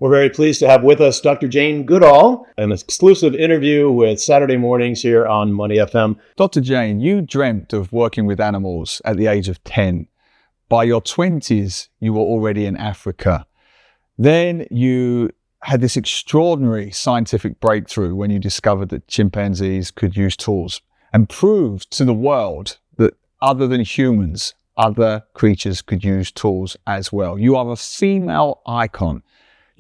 We're very pleased to have with us Dr. Jane Goodall, an exclusive interview with Saturday mornings here on Money FM. Dr. Jane, you dreamt of working with animals at the age of 10. By your 20s, you were already in Africa. Then you had this extraordinary scientific breakthrough when you discovered that chimpanzees could use tools and proved to the world that other than humans, other creatures could use tools as well. You are a female icon.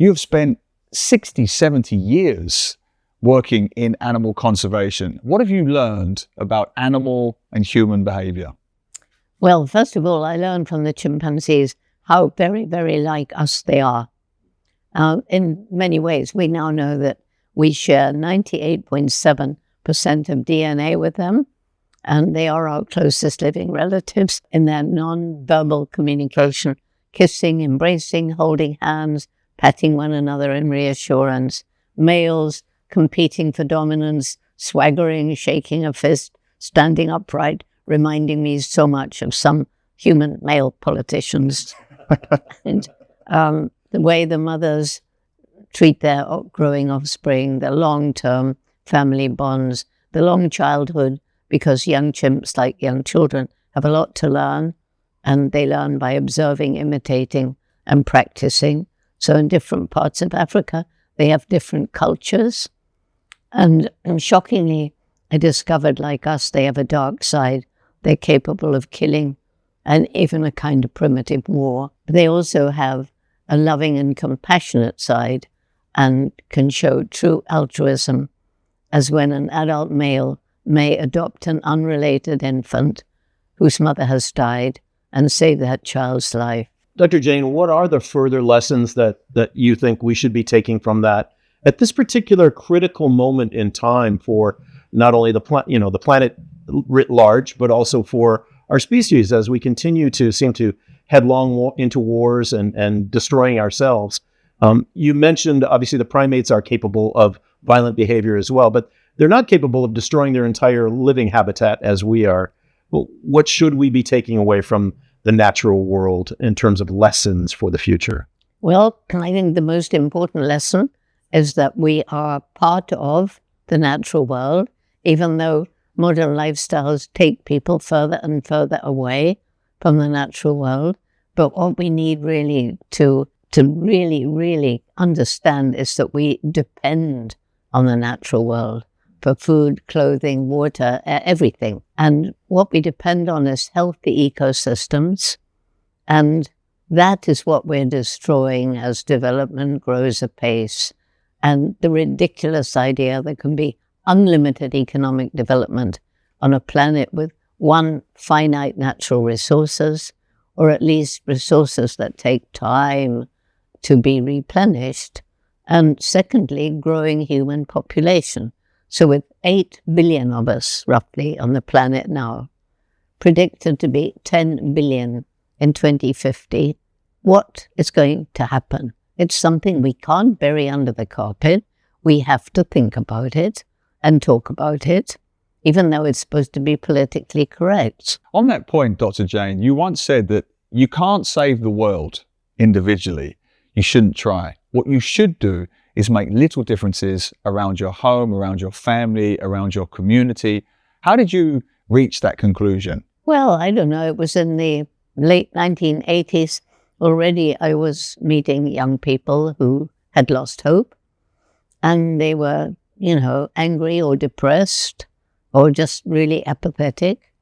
You have spent 60, 70 years working in animal conservation. What have you learned about animal and human behavior? Well, first of all, I learned from the chimpanzees how very, very like us they are. In many ways, we now know that we share 98.7% of DNA with them, and they are our closest living relatives in their non-verbal communication, kissing, embracing, holding hands, patting one another in reassurance, males competing for dominance, swaggering, shaking a fist, standing upright, reminding me so much of some human male politicians. And the way the mothers treat their growing offspring, the long-term family bonds, the long childhood, because young chimps, like young children, have a lot to learn, and they learn by observing, imitating, and practicing. So in different parts of Africa, they have different cultures. And shockingly, I discovered, like us, they have a dark side. They're capable of killing and even a kind of primitive war. But they also have a loving and compassionate side and can show true altruism, as when an adult male may adopt an unrelated infant whose mother has died and save that child's life. Dr. Jane, what are the further lessons that you think we should be taking from that at this particular critical moment in time for not only the planet writ large, but also for our species as we continue to seem to headlong into wars and destroying ourselves? You mentioned, obviously, the primates are capable of violent behavior as well, but they're not capable of destroying their entire living habitat as we are. Well, what should we be taking away from the natural world in terms of lessons for the future? Well, I think the most important lesson is that we are part of the natural world, even though modern lifestyles take people further and further away from the natural world. But what we need really to really understand is that we depend on the natural world for food, clothing, water, everything. And what we depend on is healthy ecosystems. And that is what we're destroying as development grows apace. And the ridiculous idea there can be unlimited economic development on a planet with one, finite natural resources, or at least resources that take time to be replenished. And secondly, growing human population. So with 8 billion of us, roughly, on the planet now, predicted to be 10 billion in 2050, what is going to happen? It's something we can't bury under the carpet. We have to think about it and talk about it, even though it's supposed to be politically correct. On that point, Dr. Jane, you once said that you can't save the world individually. You shouldn't try. What you should do is make little differences around your home, around your family, around your community. How did you reach that conclusion? Well, I don't know. It was in the late 1980s. Already I was meeting young people who had lost hope, and they were, angry or depressed or just really apathetic.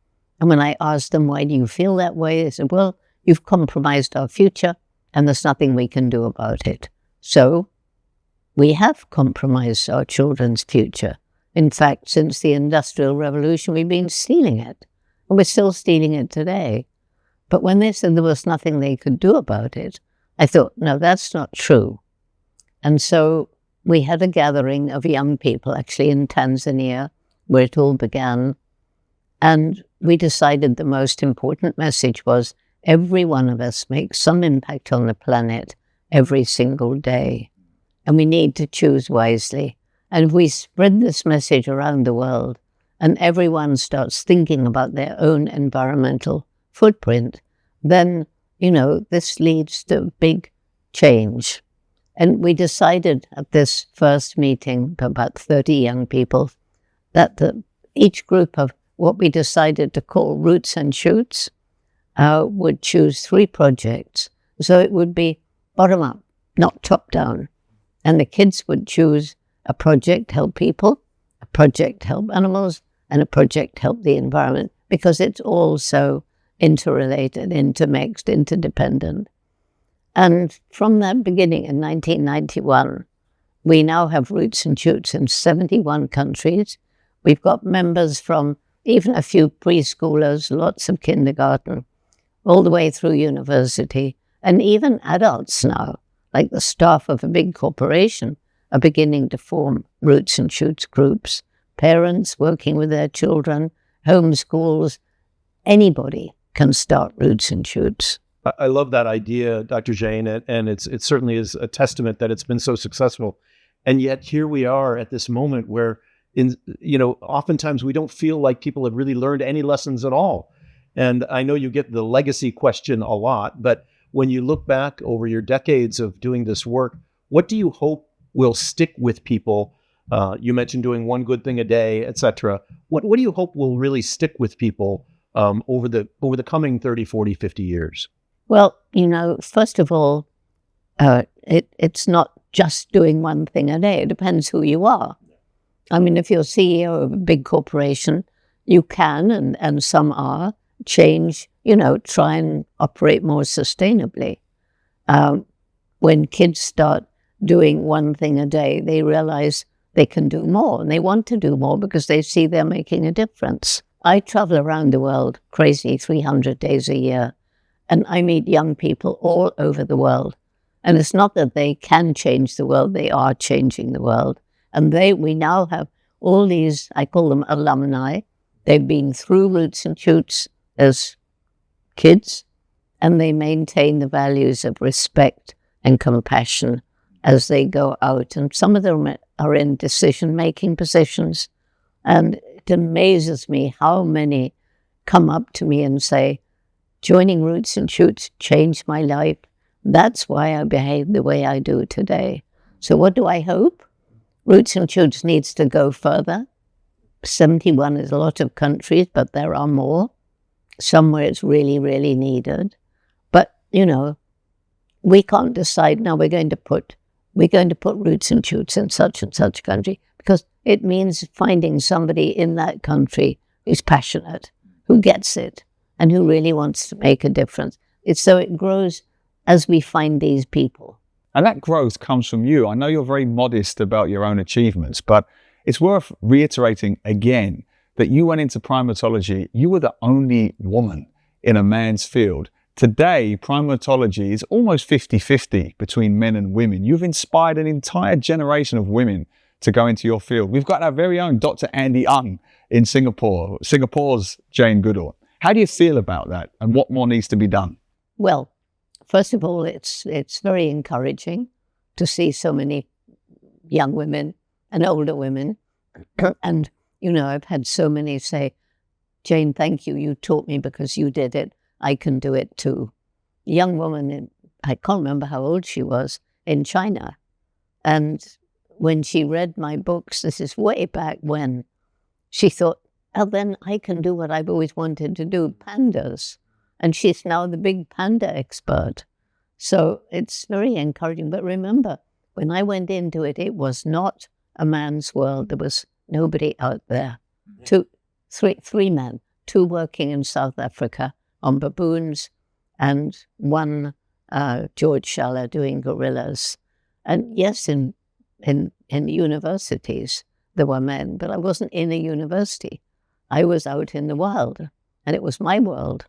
And when I asked them, why do you feel that way? They said, well, you've compromised our future and there's nothing we can do about it. So we have compromised our children's future. In fact, since the Industrial Revolution, we've been stealing it. And we're still stealing it today. But when they said there was nothing they could do about it, I thought, no, that's not true. And so we had a gathering of young people, actually in Tanzania, where it all began. And we decided the most important message was every one of us makes some impact on the planet every single day. And we need to choose wisely. And if we spread this message around the world and everyone starts thinking about their own environmental footprint, then, this leads to big change. And we decided at this first meeting, about 30 young people, that each group of what we decided to call roots and shoots would choose 3 projects. So it would be bottom up, not top down. And the kids would choose a project help people, a project help animals, and a project help the environment, because it's all so interrelated, intermixed, interdependent. And from that beginning in 1991, we now have roots and shoots in 71 countries. We've got members from even a few preschoolers, lots of kindergarten, all the way through university, and even adults now, like the staff of a big corporation, are beginning to form roots and shoots groups. Parents working with their children, homeschools, anybody can start roots and shoots. I love that idea, Dr. Jane, and it certainly is a testament that it's been so successful. And yet here we are at this moment where, oftentimes we don't feel like people have really learned any lessons at all. And I know you get the legacy question a lot, but when you look back over your decades of doing this work, what do you hope will stick with people? You mentioned doing one good thing a day, et cetera. What do you hope will really stick with people over the coming 30, 40, 50 years? Well, first of all, it's not just doing one thing a day. It depends who you are. I mean, if you're CEO of a big corporation, you can, and some are, change, try and operate more sustainably. When kids start doing one thing a day, they realize they can do more, and they want to do more because they see they're making a difference. I travel around the world, crazy, 300 days a year, and I meet young people all over the world. And it's not that they can change the world, they are changing the world. And we now have all these, I call them alumni. They've been through roots and shoots as kids, and they maintain the values of respect and compassion as they go out. And some of them are in decision-making positions. And it amazes me how many come up to me and say, joining roots and shoots changed my life. That's why I behave the way I do today. So what do I hope? Roots and shoots needs to go further. 71 is a lot of countries, but there are more. Somewhere it's really, really needed. But, we can't decide now we're going to put roots and shoots in such and such country, because it means finding somebody in that country who's passionate, who gets it, and who really wants to make a difference. So it grows as we find these people. And that growth comes from you. I know you're very modest about your own achievements, but it's worth reiterating again that you went into primatology, you were the only woman in a man's field. Today, primatology is almost 50-50 between men and women. You've inspired an entire generation of women to go into your field. We've got our very own Dr. Andy Ung in Singapore, Singapore's Jane Goodall. How do you feel about that, and what more needs to be done? Well, first of all, it's very encouraging to see so many young women and older women. And, I've had so many say, Jane, thank you. You taught me because you did it. I can do it too. A young woman, I can't remember how old she was, in China. And when she read my books, this is way back when, she thought, oh, then I can do what I've always wanted to do, pandas. And she's now the big panda expert. So it's very encouraging. But remember, when I went into it, it was not a man's world. There was nobody out there. Three men, 2 working in South Africa on baboons, and 1 George Schaller doing gorillas. And yes, in universities there were men, but I wasn't in a university. I was out in the wild, and it was my world,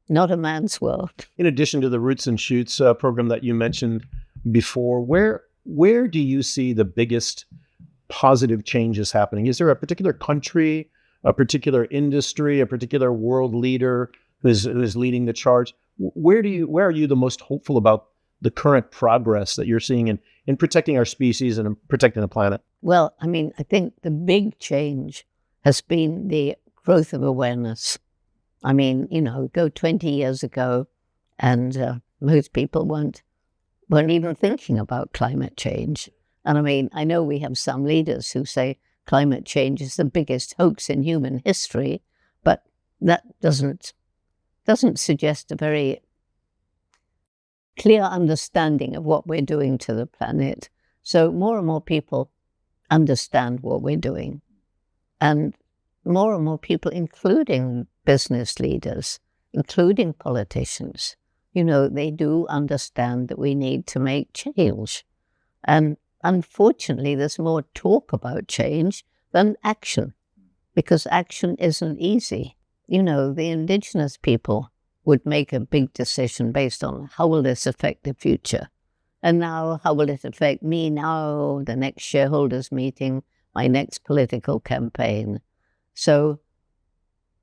not a man's world. In addition to the Roots and Shoots program that you mentioned before, where do you see the biggest positive changes happening? Is there a particular country, a particular industry, a particular world leader who's leading the charge? Where are you the most hopeful about the current progress that you're seeing in protecting our species and in protecting the planet? Well, I think the big change has been the growth of awareness. Go 20 years ago, and most people weren't weren't even thinking about climate change. And I mean, I know we have some leaders who say climate change is the biggest hoax in human history, but that doesn't suggest a very clear understanding of what we're doing to the planet. So more and more people understand what we're doing. And more people, including business leaders, including politicians, they do understand that we need to make change. And unfortunately, there's more talk about change than action, because action isn't easy. The indigenous people would make a big decision based on how will this affect the future? And now, how will it affect me now, the next shareholders meeting, my next political campaign? So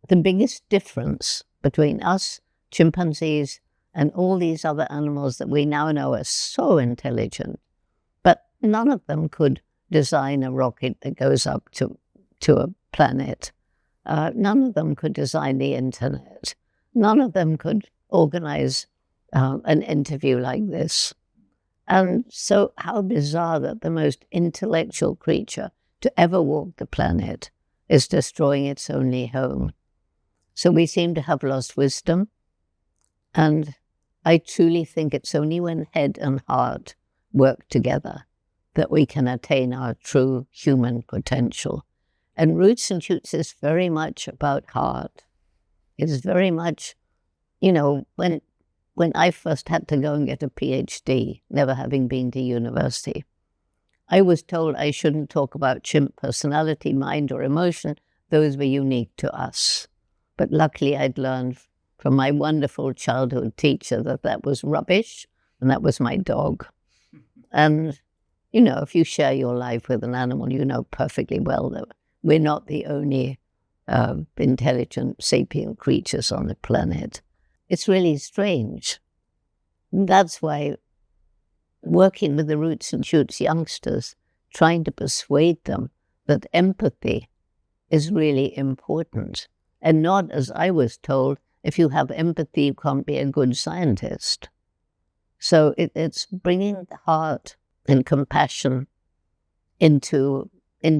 the biggest difference between us, chimpanzees, and all these other animals that we now know are so intelligent, but none of them could design a rocket that goes up to a planet. None of them could design the internet. None of them could organize an interview like this. And so how bizarre that the most intellectual creature to ever walk the planet is destroying its only home. So we seem to have lost wisdom. And I truly think it's only when head and heart work together that we can attain our true human potential. And Roots and Shoots is very much about heart. It is very much, when I first had to go and get a PhD, never having been to university, I was told I shouldn't talk about chimp personality, mind, or emotion. Those were unique to us. But luckily, I'd learned from my wonderful childhood teacher that was rubbish, and that was my dog. And, if you share your life with an animal, you know perfectly well that we're not the only intelligent, sapient creatures on the planet. It's really strange. That's why working with the Roots and Shoots youngsters, trying to persuade them that empathy is really important. And not, as I was told, if you have empathy, you can't be a good scientist. So it's bringing the heart and compassion into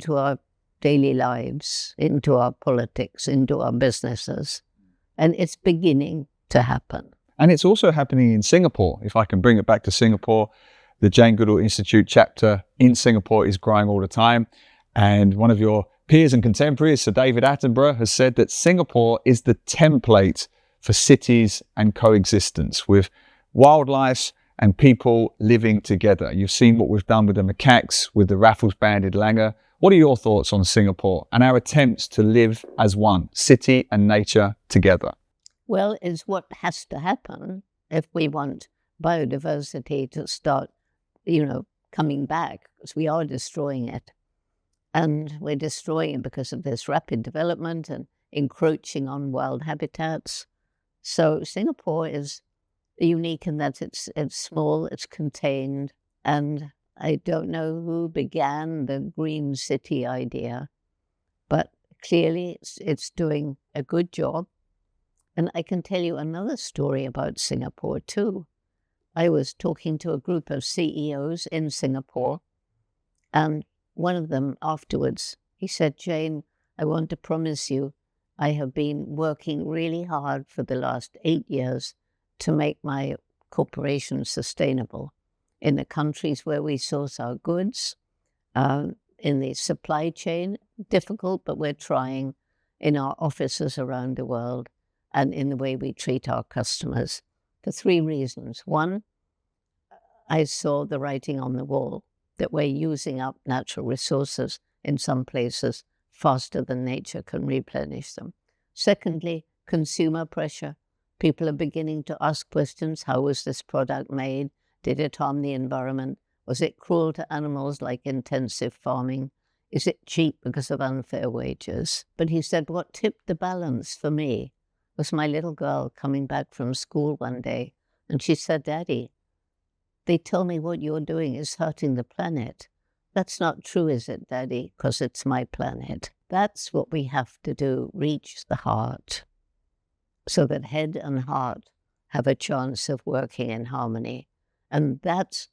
our daily lives, into our politics, into our businesses. And it's beginning to happen. And it's also happening in Singapore. If I can bring it back to Singapore, the Jane Goodall Institute chapter in Singapore is growing all the time. And one of your peers and contemporaries, Sir David Attenborough, has said that Singapore is the template for cities and coexistence with wildlife and people living together. You've seen what we've done with the macaques, with the Raffles-banded langur. What are your thoughts on Singapore and our attempts to live as one, city and nature together? Well, it's what has to happen if we want biodiversity to start, coming back, because we are destroying it. And we're destroying it because of this rapid development and encroaching on wild habitats. So Singapore is unique in that it's small, it's contained, and I don't know who began the green city idea, but clearly it's doing a good job. And I can tell you another story about Singapore too. I was talking to a group of CEOs in Singapore, and one of them afterwards, he said, "Jane, I want to promise you, I have been working really hard for the last 8 years to make my corporation sustainable in the countries where we source our goods, in the supply chain, difficult, but we're trying, in our offices around the world, and in the way we treat our customers, for 3 reasons. One, I saw the writing on the wall that we're using up natural resources in some places faster than nature can replenish them. Secondly, consumer pressure. People are beginning to ask questions. How was this product made? Did it harm the environment? Was it cruel to animals like intensive farming? Is it cheap because of unfair wages? But he said, what tipped the balance for me was my little girl coming back from school one day, and she said, "Daddy, they tell me what you're doing is hurting the planet. That's not true, is it, Daddy? Because it's my planet." That's what we have to do, reach the heart, so that head and heart have a chance of working in harmony. And that's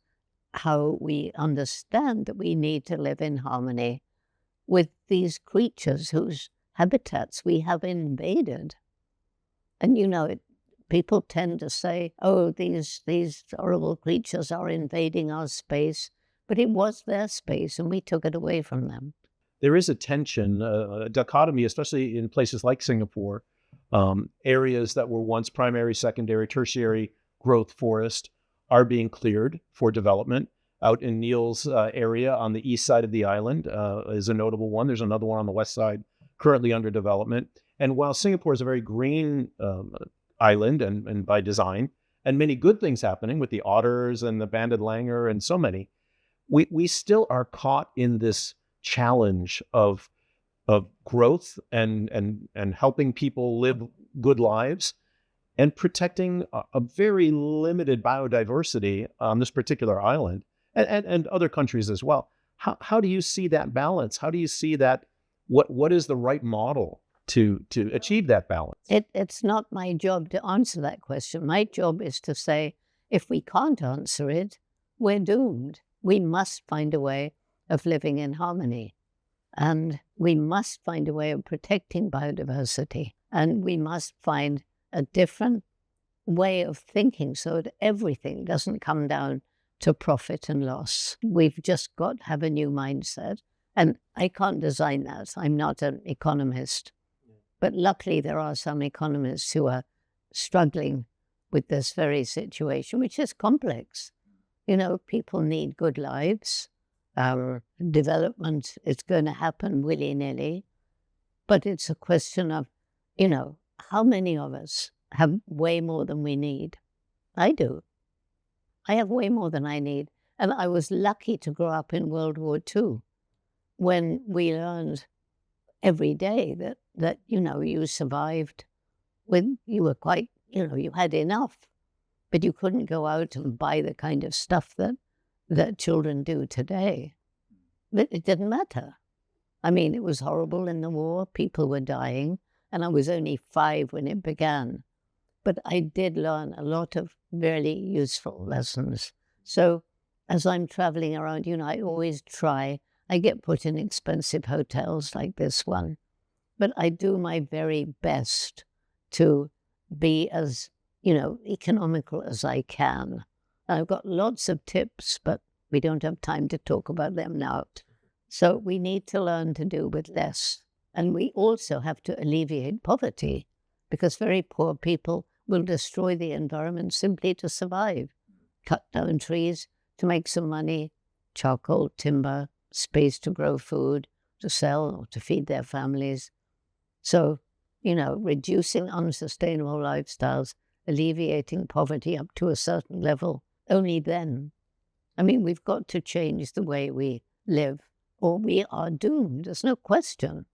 how we understand that we need to live in harmony with these creatures whose habitats we have invaded. And people tend to say, oh, these horrible creatures are invading our space, but it was their space and we took it away from them. There is a tension, a dichotomy, especially in places like Singapore, areas that were once primary, secondary, tertiary growth forest are being cleared for development. Out in Neil's area on the east side of the island is a notable one. There's another one on the west side currently under development. And while Singapore is a very green island and by design, and many good things happening with the otters and the banded langur and so many, we still are caught in this challenge of growth and helping people live good lives and protecting a very limited biodiversity on this particular island and other countries as well. How do you see that balance? How do you see that? What is the right model to achieve that balance? It's not my job to answer that question. My job is to say, if we can't answer it, we're doomed. We must find a way of living in harmony. And we must find a way of protecting biodiversity. And we must find a different way of thinking so that everything doesn't come down to profit and loss. We've just got to have a new mindset. And I can't design that. I'm not an economist. But luckily, there are some economists who are struggling with this very situation, which is complex. People need good lives. Development is going to happen willy-nilly. But it's a question of, how many of us have way more than we need? I do. I have way more than I need. And I was lucky to grow up in World War II when we learned every day that you survived when you were quite, you had enough, but you couldn't go out and buy the kind of stuff that children do today. But it didn't matter. I mean, it was horrible in the war. People were dying, and I was only 5 when it began. But I did learn a lot of really useful lessons. So as I'm traveling around, I always try. I get put in expensive hotels like this one, but I do my very best to be as, economical as I can. I've got lots of tips, but we don't have time to talk about them now. So we need to learn to do with less. And we also have to alleviate poverty, because very poor people will destroy the environment simply to survive. Cut down trees to make some money, charcoal, timber, space to grow food, to sell or to feed their families. So, reducing unsustainable lifestyles, alleviating poverty up to a certain level, only then. I mean, we've got to change the way we live, or we are doomed. There's no question.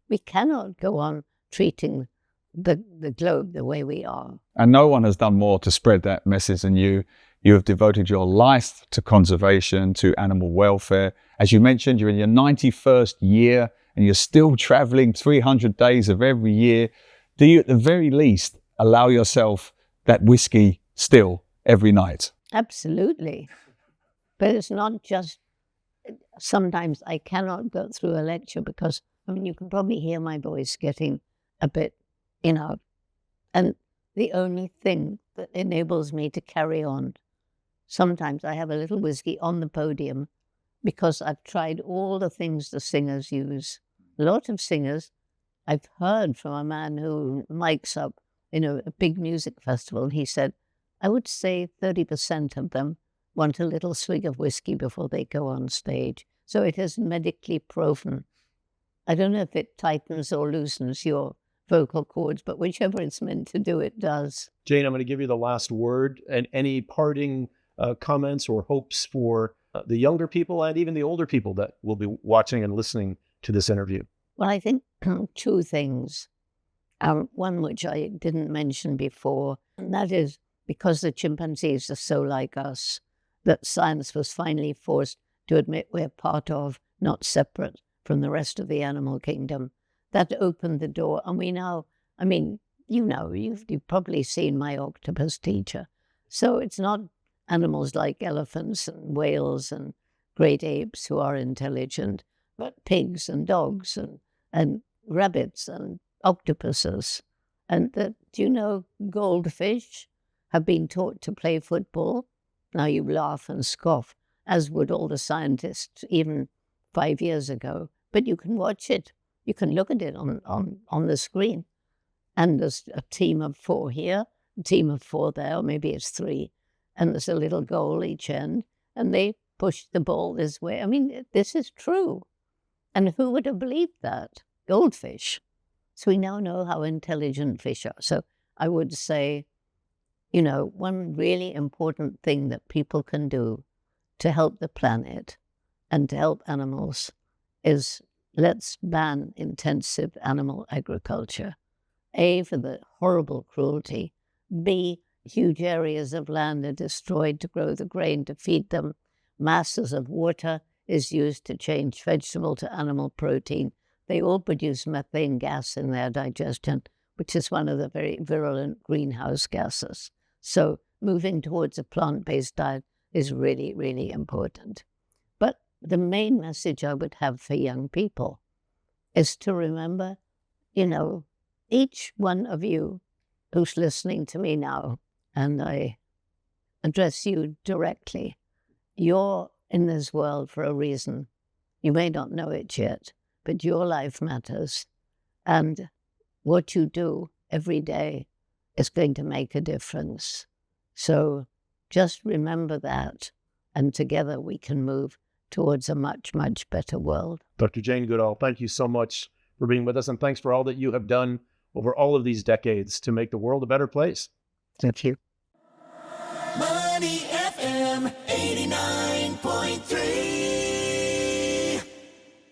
We cannot go on treating the globe the way we are. And no one has done more to spread that message than you. You have devoted your life to conservation, to animal welfare. As you mentioned, you're in your 91st year and you're still traveling 300 days of every year. Do you, at the very least, allow yourself that whiskey still every night? Absolutely. But it's not just, sometimes I cannot go through a lecture because, you can probably hear my voice getting a bit, and the only thing that enables me to carry on, sometimes I have a little whiskey on the podium because I've tried all the things the singers use. A lot of singers, I've heard from a man who mics up, a big music festival, and he said, I would say 30% of them want a little swig of whiskey before they go on stage. So it is medically proven. I don't know if it tightens or loosens your vocal cords, but whichever it's meant to do, it does. Jane, I'm going to give you the last word, and any parting comments or hopes for the younger people and even the older people that will be watching and listening to this interview. Well, I think 2 things. One which I didn't mention before, and that is because the chimpanzees are so like us, that science was finally forced to admit we're part of, not separate from the rest of the animal kingdom. That opened the door, and we now, you've probably seen my octopus teacher. So it's not animals like elephants and whales and great apes who are intelligent, but pigs and dogs and rabbits and octopuses. And do you know goldfish have been taught to play football? Now you laugh and scoff, as would all the scientists even 5 years ago. But you can watch it. You can look at it on the screen. And there's a team of 4 here, a team of 4 there, or maybe it's 3. And there's a little goal each end. And they push the ball this way. I mean, this is true. And who would have believed that? Goldfish. So we now know how intelligent fish are. So I would say, one really important thing that people can do to help the planet and to help animals is let's ban intensive animal agriculture. A, for the horrible cruelty. B, huge areas of land are destroyed to grow the grain to feed them. Masses of water is used to change vegetable to animal protein. They all produce methane gas in their digestion, which is one of the very virulent greenhouse gases. So moving towards a plant-based diet is really, really important. But the main message I would have for young people is to remember, each one of you who's listening to me now, and I address you directly, you're in this world for a reason. You may not know it yet, but your life matters. And what you do every day is going to make a difference. So just remember that, and together we can move towards a much, much better world. Dr. Jane Goodall, thank you so much for being with us, and thanks for all that you have done over all of these decades to make the world a better place. Thank you. Money FM 89.3